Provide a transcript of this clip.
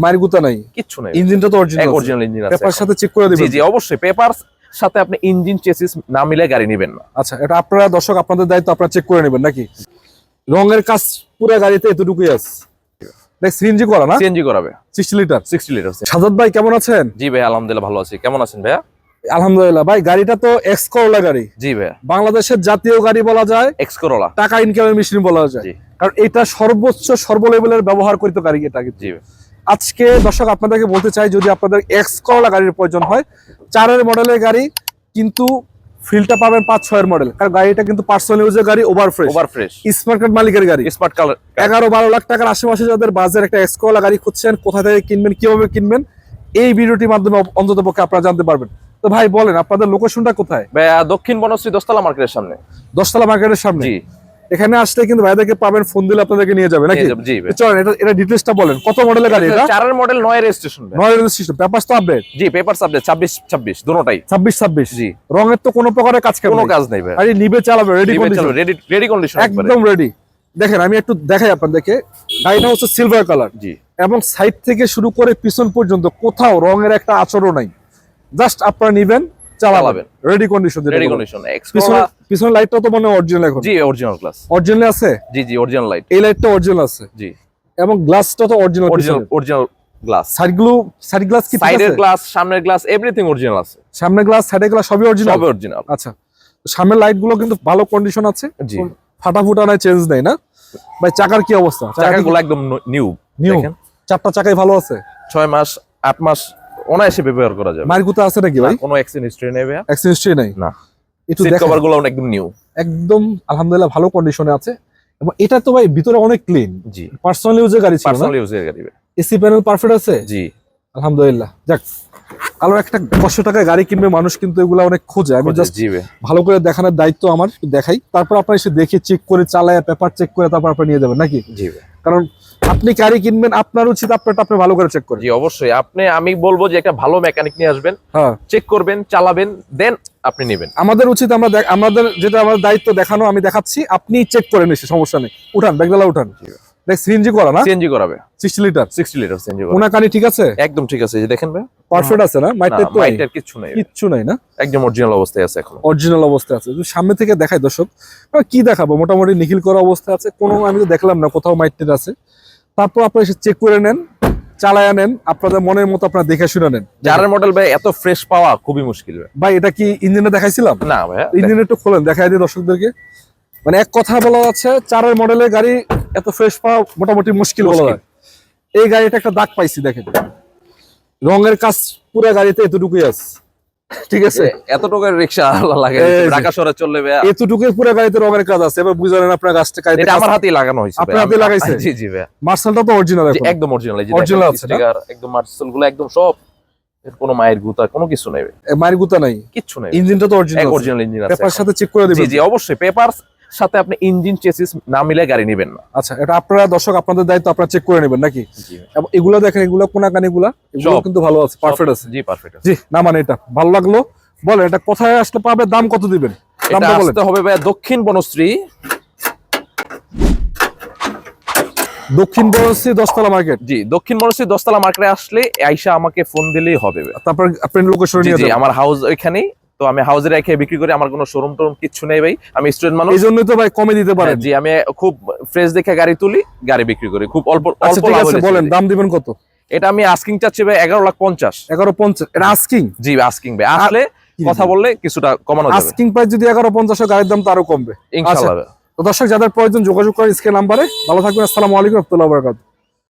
মায়ের গুতা নাই, কিচ্ছু নাই, ইঞ্জিনটা তো অরিজিনাল অরিজিনাল ইঞ্জিন আছে। পেপার সাথে চেক করে দিবেন? জি জি অবশ্যই, পেপার সাথে আপনি ইঞ্জিন চেসিস না মিলে গাড়ি নেবেন না। আচ্ছা, এটা আপনারা দর্শক আপনাদের দায়িত্ব, আপনারা চেক করে নেবেন নাকি? রঙের কাজ পুরো গাড়িতে এতটুকুই আছে। দেখ সিএনজি করা না? সিএনজি করাবে 60 লিটার। 60 লিটার। সাজাদ ভাই কেমন আছেন? জি ভাই আলহামদুলিল্লাহ ভালো আছি, কেমন আছেন ভাইয়া? আলহামদুলিল্লাহ ভাই, গাড়িটা তো এক্স করোলা গাড়ি। জি ভাইয়া, বাংলাদেশের জাতীয় গাড়ি বলা যায়, এক্স করোলা, টাকা ইনকামের মেশিন বলা যায়, কারণ এটা সর্বোচ্চ সর্বলেভেলের ব্যবহার করিত গাড়ি এটা। জি আজকে দর্শক আপনাদেরকে বলতে চাই, যদি আপনাদের এক্স করোলা গাড়ির প্রয়োজন হয়, 4 মডেলের গাড়ি, কিন্তু ফিলটা পাবেন 5-6 মডেল, কারণ গাড়িটা কিন্তু পার্সোনাল ইউজের গাড়ি, ওভার ফ্রেশ স্মার্ট কার্ড মালিকের গাড়ি, স্মার্ট কালার। 11-12 লাখ টাকার আশেপাশে যাদের বাজার একটা এক্স করোলা গাড়ি খুঁজছেন, কোথা থেকে কিনবেন, কিভাবে কিনবেন, এই ভিডিওটির মাধ্যমে অন্তত পক্ষে আপনারা জানতে পারবেন। তো ভাই বলেন, আপনাদের লোকেশনটা কোথায়? ভাইয়া দক্ষিণ বনশ্রী 10তলা মার্কেটের সামনে। 10তলা মার্কেটের সামনে। জি, এখানে আসলে কিন্তু ভাইদেরকে পাবেন, ফোন দিলে আপনাদেরকে নিয়ে যাবে নাকি? জি চলেন এটা ডিটেইলসটা বলেন, কত মডেলের গাড়ি এটা? 4 মডেল, 9 রেজিস্ট্রেশন। 9 রেজিস্ট্রেশন, পেপারস তো আপডেট? জি পেপারস আপডেট, 26 দুটোটাই। 26 জি, রঙের তো কোনো প্রকারের কাজ কোনো কাজ নাই ভাই, আরে নিবে চালাবে, রেডি কন্ডিশন একদম রেডি। দেখেন আমি একটু দেখাই আপনাদেরকে, গাড়িটা হচ্ছে সিলভার কালার। জি, এবং সাইড থেকে শুরু করে পিছন পর্যন্ত কোথাও রঙের একটা আচরণ নাই, জাস্ট আপনারা নিবেন চালাবেন, রেডি কন্ডিশন। পিছন লাইটটা তো মনে অরিজিনাল এখন? জি অরিজিনাল গ্লাস, অরিজিনাল আছে। জি জি অরিজিনাল লাইট, এই লাইটটা অরিজিনাল আছে। জি, এবং গ্লাসটা তো অরিজিনাল গ্লাস, সাইড গ্লাস কি সাইডের গ্লাস, সামনের গ্লাস, এভরিথিং অরিজিনাল আছে। সামনের গ্লাস, সাইডের গ্লাস সবই অরিজিনাল। আচ্ছা, সামনের লাইট গুলো কিন্তু ভালো কন্ডিশন আছে, জি, ফাটা ফুটা নাই, চেঞ্জ নাই না ভাই? চাকার কি অবস্থা? চাকাগুলো একদম নিউ, দেখেন 4টা চাকাই ভালো আছে, 6 মাস 8 মাস অনায়াসে ব্যবহার করা যাবে। মায়ের গুতা আছে নাকি ভাই? কোনো অ্যাক্সিডেন্ট হিস্ট্রি নেই ভাই, অ্যাক্সিডেন্ট হিস্ট্রি নাই না। একটু সিট কভারগুলো একদম নিউ, একদম আলহামদুলিল্লাহ ভালো কন্ডিশনে আছে। এবং এটা তো ভাই ভিতরে অনেক ক্লিন। জি, পার্সোনাল ইউজের গাড়ি ছিল, পার্সোনাল ইউজের গাড়ি। এসি প্যানেল পারফেক্ট আছে? জি আলহামদুলিল্লাহ। যাক, কারণ একটা 500 টাকায় গাড়ি কিনবে মানুষ, কিন্তু এগুলো অনেক খোঁজে। আমি জাস্ট ভালো করে দেখানোর দায়িত্ব আমার, দেখাই, তারপর আপনার এসে দেখে চেক করে চালায়, পেপার চেক করে তারপর আপনি নিয়ে যাবেন নাকি? জি, কারণ আপনি গাড়ি কিনবেন, আপনার উচিত আপনারটা আপনি ভালো করে চেক করেন। জি অবশ্যই, আমি বলবো যে একটা ভালো মেকানিক নিয়ে আসবেন, হ্যাঁ, চেক করবেন, চালাবেন, দেন আপনি নেবেন। আমাদের উচিত আমাদের যেটা আমাদের দায়িত্ব দেখানো, আমি দেখাচ্ছি, আপনি চেক করে নিন, সমস্যা নেই। উঠান ব্যাগডালা, উঠান। দেখ সিএনজি করা না? সিএনজি করাবে 60 লিটার। 60 লিটার সিএনজি করা। ওনাকানি ঠিক আছে? একদম ঠিক আছে, এই যে দেখেন ভাই, পারফেক্ট আছে না? মাইটের কিচ্ছু নাই না, একদম অরিজিনাল অবস্থায় আছে, এখন অরিজিনাল অবস্থায় আছে। সামনে থেকে দেখাই দর্শক, কি দেখাবো, মোটামুটি নিখিল করা অবস্থা আছে, কোনো আমি তো দেখলাম না কোথাও মাইটের আছে। তারপর আপনারা এসে চেক করে নেন, চালায়া নেন, আপনাদের মনের মতো আপনারা দেখে শুনে নেন। 4 মডেল ভাই এত ফ্রেশ পাওয়া খুবই মুশকিল ভাই। এটা কি ইঞ্জিনে দেখাইছিলাম? না ভাই, ইঞ্জিন একটু খোলেন, দেখাই দিই দর্শকদেরকে। মানে এক কথা বলা যাচ্ছে, 4 মডেলের গাড়ি এত ফ্রেশ পাওয়া মোটামুটি মুশকিল বলা যায়। এই গাড়িটা একটা দাগ পাইছি, দেখেন রঙের কাজ পুরো গাড়িতে এতটুকুই আছে, ঠিক আছে? এত টাকার রিকশা লাগে ঢাকা শহরে চললে ভাই, এতটুকুই পুরো গাড়িতে রঙের কাজ আছে। এবার বুঝলেন আপনার গাছটা? এটা আমার হাতেই লাগানো হয়েছে। আপনার হাতে লাগাইছে? জি জি ভাই, মার্শালটা তো অরিজিনাল, একদম অরিজিনাল, এই যে অরিজিনাল আছে, স্টিকার একদম, মার্শাল গুলো একদম সব, কোনো মায়ের গুতা কোনো কিছু নাই, মায়ের গুতা নাই, কিচ্ছু নাই। ইঞ্জিনটা তো অরিজিনাল ইঞ্জিন আছে, পেপার সাথে চেক করে দিবেন? জি জি অবশ্যই, পেপার সাথে আপনি ইঞ্জিন চেসিস না মিলে গাড়ি নেবেন না। আচ্ছা, এটা আপনারা দর্শক আপনাদের দায়িত্ব, আপনারা চেক করে নেবেন নাকি? এবং এগুলো দেখেন, এগুলো কোনাকানিগুলা এগুলো কিন্তু ভালো আছে, পারফেক্ট আছে। জি পারফেক্ট আছে। জি, না মানে এটা ভালো লাগলো। বলেন এটা কোথায় আসলে পাবে, দাম কত দিবেন? দামটা বলতে হবে ভাই দক্ষিণ বনশ্রী 10তলা মার্কেট। জি, দক্ষিণ বনশ্রী 10তলা মার্কেটে আসলে আইসা আমাকে ফোন দিলেই হবে, তারপর আপনি লোকেশন নিয়ে যাবেন। আমার হাউস ওইখানেই, তো আমি হাউসে রেখে বিক্রি করি, আমার কোনো শোরুম টোরুম কিচ্ছু নেই ভাই, আমি স্টুডেন্ট মানুষ, এইজন্যই তো ভাই কমে দিতে পারেন। জি, আমি খুব ফ্রেশ দেখে গাড়ি তুলি, গাড়ি বিক্রি করি খুব অল্প ঠিক আছে, বলেন দাম দিবেন কত? এটা আমি আস্কিং চাচ্ছি ভাই 11,50,000। 11,50,000 এটা আস্কিং? জি আস্কিং ভাই, আসলে কথা বললে কিছুটা কমানো যাবে। আস্কিং প্রাইস যদি 11,50,000, গাড়ির দাম তো আরো কমবে ইনশাআল্লাহ। তো দর্শক যাদের প্রয়োজন যোগাযোগ করেন স্ক্রিন নাম্বারে। ভালো থাকবেন, আসসালামু আলাইকুম ওয়া রাহমাতুল্লাহি ওয়া বারাকাতুহু।